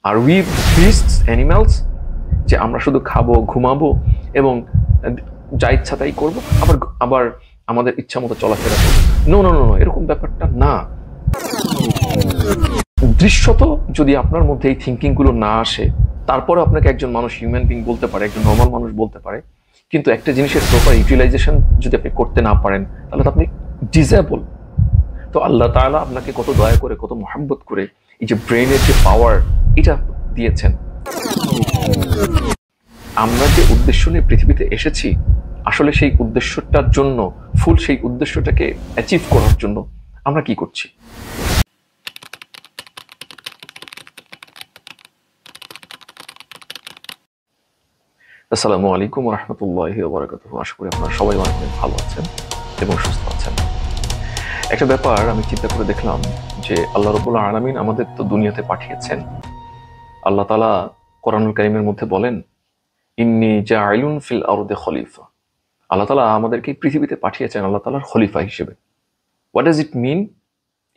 R we beast's animals, যে আমরা শুধু খাবো, ঘুমাবো এবং যা ইচ্ছা তাই করবো, আবার আবার আমাদের ইচ্ছা মতো চলাফেরা করবো? নো নো নো, এরকম ব্যাপারটা না। দৃশ্যত যদি আপনার মধ্যে এই থিঙ্কিং গুলো না আসে, তারপরে আপনাকে একজন মানুষ হিউম্যান বিং বলতে পারে, একজন নর্মাল মানুষ বলতে পারে, কিন্তু একটা জিনিসের প্রপার ইউটিলাইজেশন যদি আপনি করতে না পারেন, তাহলে তো আপনি ডিসেবল। তো আল্লাহ তাআলা আপনাকে কত দয়া করে, কত মহব্বত করে এই যে ব্রেনের যে পাওয়ার এটা দিয়েছেন। আমরা যে উদ্দেশ্য নিয়ে পৃথিবীতে এসেছি, আসলে সেই উদ্দেশ্যটার জন্য, ফুল সেই উদ্দেশ্যটাকে অ্যাচিভ করার জন্য আমরা কি করছি? আসসালামু আলাইকুম ওয়া রাহমাতুল্লাহি ওয়া বারাকাতুহু। আশা করি আপনারা সবাই অনেক ভালো আছেন এবং সুস্থ আছেন। একটা ব্যাপার আমি চিন্তা করে দেখলাম যে আল্লাহ রাব্বুল আলামিন আমাদের তো দুনিয়াতে পাঠিয়েছেন। আল্লাহ তাআলা কোরআনুল কারীমের মধ্যে বলেন, ইন্নী জাইলুন ফিল আরদি খলিফা। আল্লাহ তাআলা আমাদেরকে পৃথিবীতে পাঠিয়েছেন আল্লাহ তাআলার খলিফা হিসেবে। What does it mean?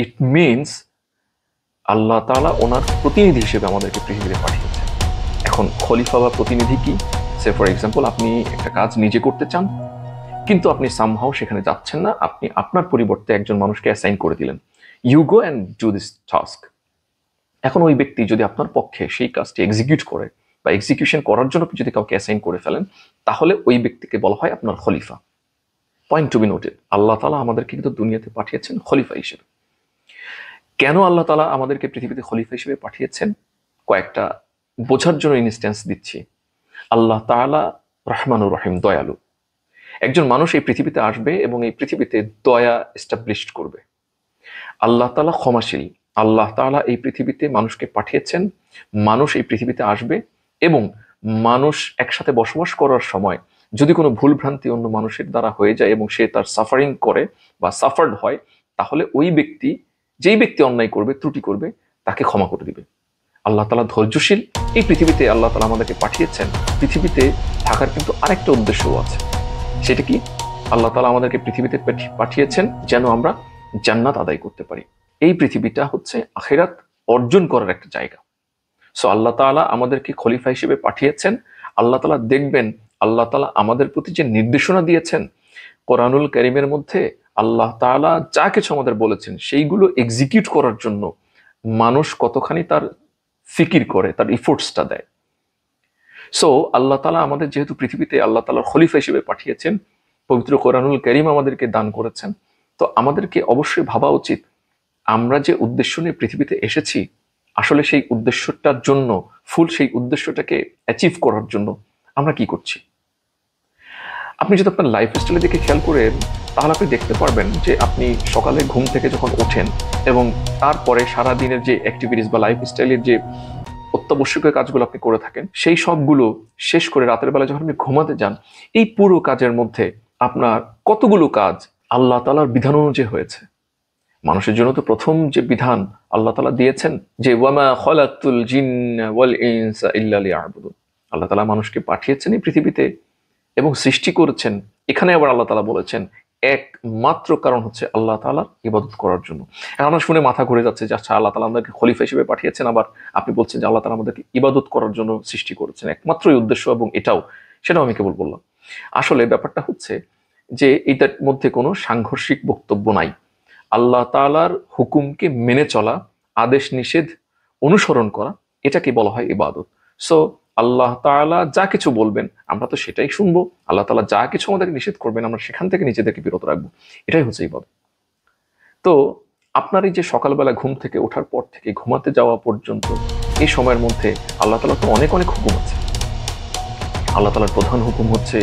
It means Allah তাআলা ওনার প্রতিনিধি হিসেবে আমাদেরকে পৃথিবীতে পাঠিয়েছেন। এখন খলিফা বা প্রতিনিধি কি? সে ফর এক্সাম্পল, আপনি একটা কাজ নিজে করতে চান, কিন্তু আপনি সামহাও সেখানে যাচ্ছেন না, আপনি আপনার পরিবর্তে একজন মানুষকে অ্যাসাইন করে দিলেন, you go and do this task. এখন ওই ব্যক্তি যদি আপনার পক্ষে সেই কাজটি এক্সিকিউট করে বা এক্সিকিউশন করার জন্য যদি কাউকে অ্যাসাইন করে ফেলেন, তাহলে ওই ব্যক্তিকে বলা হয় আপনার খলিফা। পয়েন্ট টু বি নোটেড, আল্লাহ তাআলা আমাদেরকে কিন্তু দুনিয়াতে পাঠিয়েছেন খলিফা হিসেবে। কেন আল্লাহ তাআলা আমাদেরকে পৃথিবীতে খলিফা হিসেবে পাঠিয়েছেন? কয়েকটা বোঝার জন্য ইনস্ট্যান্স দিচ্ছি। আল্লাহ তাআলা রহমানুর রহিম, দয়ালু। একজন মানুষ এই পৃথিবীতে আসবে এবং এই পৃথিবীতে দয়া এস্টাবলিশ করবে। আল্লাহ তাআলা ক্ষমাশীল। আল্লাহ তাআলা এই পৃথিবীতে মানুষকে পাঠিয়েছেন, মানুষ এই পৃথিবীতে আসবে এবং মানুষ একসাথে বসবাস করার সময় যদি কোনো ভুলভ্রান্তি অন্য মানুষের দ্বারা হয়ে যায় এবং সে তার সাফারিং করে বা সাফার্ড হয়, তাহলে ওই ব্যক্তি, যেই ব্যক্তি অন্যায় করবে, ত্রুটি করবে, তাকে ক্ষমা করে দিবে। আল্লাহ তাআলা ধৈর্যশীল। এই পৃথিবীতে আল্লাহ তাআলা আমাদেরকে পাঠিয়েছেন, পৃথিবীতে থাকার কিন্তু আরেকটা উদ্দেশ্যও আছে। সেটা কি? আল্লাহ তাআলা আমাদেরকে পৃথিবীতে পাঠিয়েছেন যেন আমরা জান্নাত আদায় করতে পারি। এই পৃথিবীটা হচ্ছে আখিরাত অর্জন করার একটা জায়গা। সো আল্লাহ তাআলা আমাদেরকে খলিফা হিসেবে পাঠিয়েছেন। আল্লাহ তাআলা দেখবেন, আল্লাহ তাআলা আমাদের প্রতি যে নির্দেশনা দিয়েছেন কোরআনুল কারীমের মধ্যে, আল্লাহ তাআলা যা কিছু আমাদের বলেছেন সেইগুলো এক্সিকিউট করার জন্য মানুষ কতখানি তার ফিকির করে, তার ইফোর্টসটা দেয়। সো আল্লাহ তাআলা আমাদের যেহেতু পৃথিবীতে আল্লাহ তাআলার খলিফা হিসেবে পাঠিয়েছেন, পবিত্র কোরআনুল কারীম আমাদেরকে দান করেছেন, তো আমাদেরকে অবশ্যই ভাবা উচিত আমরা যে উদ্দেশ্য নিয়ে পৃথিবীতে এসেছি, আসলে সেই উদ্দেশ্যটার জন্য, ফুল সেই উদ্দেশ্যটাকে অ্যাচিভ করার জন্য আমরা কি করছি। আপনি যদি আপনার লাইফস্টাইলের দিকে খেয়াল করেন, তাহলে আপনি দেখতে পারবেন যে আপনি সকালে ঘুম থেকে যখন ওঠেন এবং তারপরে সারা দিনের যে অ্যাক্টিভিটিস বা লাইফস্টাইলের যে অত্যাবশ্যকীয় কাজগুলো আপনি করে থাকেন, সেই সবগুলো শেষ করে রাতের বেলা যখন আপনি ঘুমাতে যান, এই পুরো কাজের মধ্যে আপনার কতগুলো কাজ আল্লাহ তাআলার বিধান অনুযায়ী হয়েছে। মানুষের জন্য তো প্রথম যে বিধান আল্লাহ তাআলা দিয়েছেন যে ওয়ামা খালাকতুল জিন্না ওয়াল ইনসা ইল্লা লিয়াবুদুন। আল্লাহ তাআলা মানুষকে পাঠিয়েছেন এই পৃথিবীতে এবং সৃষ্টি করেছেন। এখানে আবার আল্লাহ তাআলা বলেছেন একমাত্র কারণ হচ্ছে আল্লাহ তাআলার ইবাদত করার জন্য। এখন আমরা শুনে মাথা ঘুরে যাচ্ছে যে আচ্ছা, আল্লাহ তাআলা আমাদেরকে খলিফা হিসেবে পাঠিয়েছেন, আবার আপনি বলছেন যে আল্লাহ তাআলা আমাদেরকে ইবাদত করার জন্য সৃষ্টি করেছেন, একমাত্রই উদ্দেশ্য এবং সেটাও আমি কেবল বললাম। আসলে ব্যাপারটা হচ্ছে যে এটার মধ্যে কোনো সাংঘর্ষিক বক্তব্য নাই। আল্লাহ তাআলার হুকুমকে মেনে চলা, আদেশ নিষেধ অনুসরণ করা, এটাকে বলা হয় ইবাদত। সো আল্লাহ তাআলা যা কিছু বলবেন আমরা তো সেটাই শুনবো, আল্লাহ তাআলা যা কিছু আমাদেরকে নিষেধ করবেন আমরা সেখান থেকে নিজেদেরকে বিরত রাখবো। এটাই হচ্ছে ইবাদত। তো আপনার এই যে সকালবেলা ঘুম থেকে ওঠার পর থেকে ঘুমাতে যাওয়া পর্যন্ত এই সময়ের মধ্যে আল্লাহ তাআলার তো অনেক অনেক হুকুম আছে। আল্লাহ তাআলার প্রধান হুকুম হচ্ছে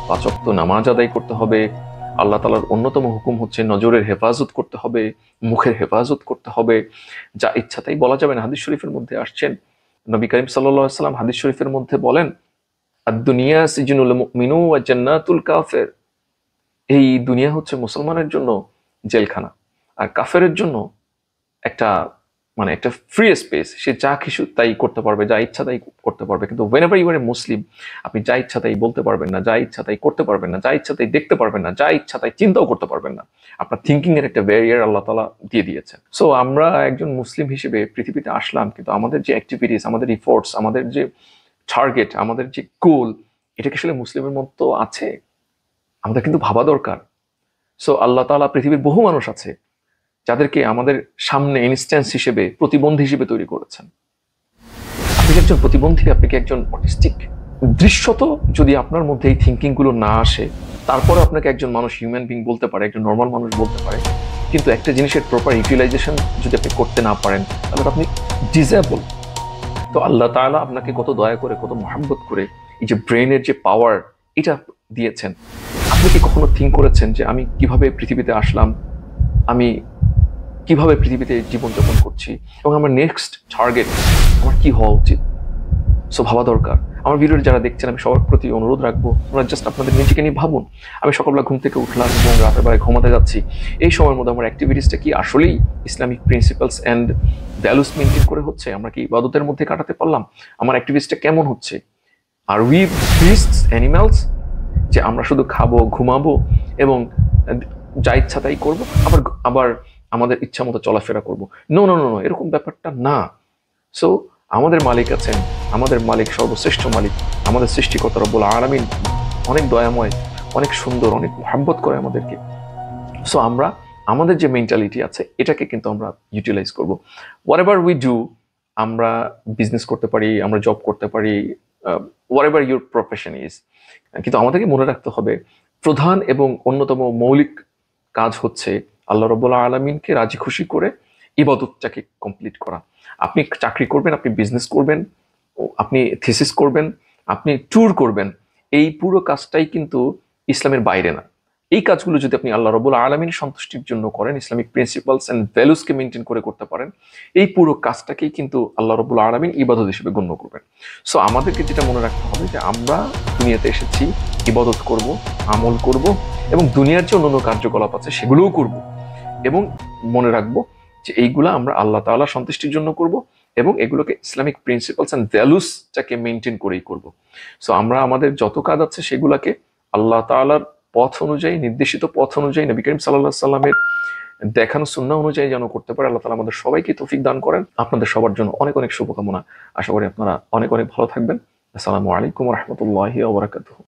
5 ওয়াক্ত নামাজ আদায় করতে হবে। আল্লাহ তাআলার অন্যতম হুকুম হচ্ছে নজরের হেফাজত করতে হবে, মুখের হেফাজত করতে হবে। যা ইচ্ছা তাই বলা যাবে না। হাদিস শরীফের মধ্যে আসছেন, নবী করিম সাল্লাল্লাহু আলাইহি ওয়াসাল্লাম হাদিস শরীফের মধ্যে বলেন, আদ-দুনিয়া সিজনুল মুমিনু ওয়া জান্নাতুল কাফির। এই দুনিয়া হচ্ছে মুসলমানের জন্য জেলখানা, আর কাফেরের জন্য একটা মানে একটা ফ্রি স্পেস, সে যা কিছু তাই করতে পারবে, যা ইচ্ছা তাই করতে পারবে। কিন্তু whenever you are a মুসলিম, আপনি যা ইচ্ছা তাই বলতে পারবেন না, যা ইচ্ছা তাই করতে পারবেন না, যা ইচ্ছা তাই দেখতে পারবেন না, যা ইচ্ছা তাই চিন্তাও করতে পারবেন না। আপনার থিঙ্কিং এর একটা ব্যারিয়ার আল্লাহ তাআলা দিয়ে দিয়েছেন। সো আমরা একজন মুসলিম হিসেবে পৃথিবীতে আসলাম, কিন্তু আমাদের যে অ্যাক্টিভিটিস, আমাদের ইফোর্টস, আমাদের যে টার্গেট, আমাদের যে গোল, এটা কি আসলে মুসলিমের মতো আছে? আমাদের কিন্তু ভাবা দরকার। সো আল্লাহ তাআলা পৃথিবীর বহু মানুষ আছে যাদেরকে আমাদের সামনে ইনস্ট্যান্স হিসেবে, প্রতিবন্ধী হিসেবে তৈরি করেছেন। আপনি কি একজন প্রতিবন্ধী? আপনি কি একজন অটিস্টিক? দৃশ্যত যদি আপনার মধ্যে এই থিঙ্কিং গুলো না আসে, তারপরে আপনাকে একজন মানুষ হিউম্যান বিং বলতে পারে, একজন নর্মাল মানুষ বলতে পারে, কিন্তু একটা জিনিসের প্রপার ইউটিলাইজেশন যদি আপনি করতে না পারেন, তাহলে আপনি ডিসেবল। তো আল্লাহ তাআলা আপনাকে কত দয়া করে, কত মহব্বত করে এই যে ব্রেনের যে পাওয়ার, এটা দিয়েছেন। আপনি কি কখনো থিঙ্ক করেছেন যে আমি কিভাবে পৃথিবীতে আসলাম, আমি কিভাবে পৃথিবীতে জীবনযাপন করছি, এবং আমার নেক্সট টার্গেট আমার কি হওয়া উচিত? সো ভাবা দরকার। আমার ভিডিওটি যারা দেখছেন, আমি সবার প্রতি অনুরোধ রাখবো, তোমরা জাস্ট আপনাদের নিজেকে নিয়ে ভাবুন। আমি সকালবেলা ঘুম থেকে উঠলাম এবং রাতের বেলায় ঘুমাতে যাচ্ছি, এই সময়ের মধ্যে আমার অ্যাক্টিভিটিসটা কি আসলেই Islamic principles and values maintain করে হচ্ছে? আমরা কি ইবাদতের মধ্যে কাটাতে পারলাম? আমার অ্যাক্টিভিটিসটা কেমন হচ্ছে? আর উই বিস্টস, অ্যানিমালস, যে আমরা শুধু খাবো, ঘুমাবো এবং যা ইচ্ছা তাই করবো, আবার আবার আমাদের ইচ্ছা মতো চলাফেরা করবো? নো নো নো, এরকম ব্যাপারটা না। সো আমাদের মালিক আছেন, আমাদের মালিক সর্বশ্রেষ্ঠ মালিক, আমাদের সৃষ্টিকর্তা রব্বুল আলামিন অনেক দয়াময়, অনেক সুন্দর, অনেক মহব্বত করে আমাদেরকে। সো আমরা আমাদের যে মেন্টালিটি আছে, এটাকে কিন্তু আমরা ইউটিলাইজ করবো। হোয়াট এভার উই ডু, আমরা বিজনেস করতে পারি, আমরা জব করতে পারি, what ever your profession is, কিন্তু আমাদেরকে মনে রাখতে হবে প্রধান এবং অন্যতম মৌলিক কাজ হচ্ছে আল্লাহ রাব্বুল আলামিনকে রাজি খুশি করে ইবাদতটাকে কমপ্লিট করা। আপনি চাকরি করবেন, আপনি বিজনেস করবেন, আপনি থিসিস করবেন, আপনি ট্যুর করবেন, এই পুরো কাজটাই কিন্তু ইসলামের বাইরে না। এই কাজগুলো যদি আপনি আল্লাহ রাব্বুল আলামিনের সন্তুষ্টির জন্য করেন, ইসলামিক প্রিন্সিপালস এন্ড ভ্যালুসকে মেনটেন করে করতে পারেন, এই পুরো কাজটাকেই কিন্তু আল্লাহ রাব্বুল আলামিন ইবাদত হিসেবে গণ্য করবেন। সো আমাদেরকে যেটা মনে রাখতে হবে যে আমরা দুনিয়াতে এসেছি ইবাদত করব, আমল করব, এবং দুনিয়ার যে অন্যান্য কার্যকলাপ আছে সেগুলোও করব, এবং মনে রাখবো যে এইগুলা আমরা আল্লাহ তাআলার সন্তুষ্টির জন্য করব, এবং এগুলোকে ইসলামিক প্রিন্সিপালস এন্ড ভ্যালুসটাকে মেনটেন করেই করব। সো আমরা আমাদের যত কাজ আছে সেগুলাকে আল্লাহ তাআলার পথ অনুযায়ী, নির্দেশিত পথ অনুযায়ী, নবী করিম সাল্লাল্লাহু আলাইহি সাল্লামের দেখানো সুন্নাহ অনুযায়ী যেন করতে পারে। আল্লাহ তাআলা আমাদের সবাইকে তৌফিক দান করেন। আপনাদের সবার জন্য অনেক অনেক শুভকামনা। আশা করি আপনারা অনেক অনেক ভালো থাকবেন। আসসালামু আলাইকুম ওয়া রাহমাতুল্লাহি ওয়া বারাকাতুহু।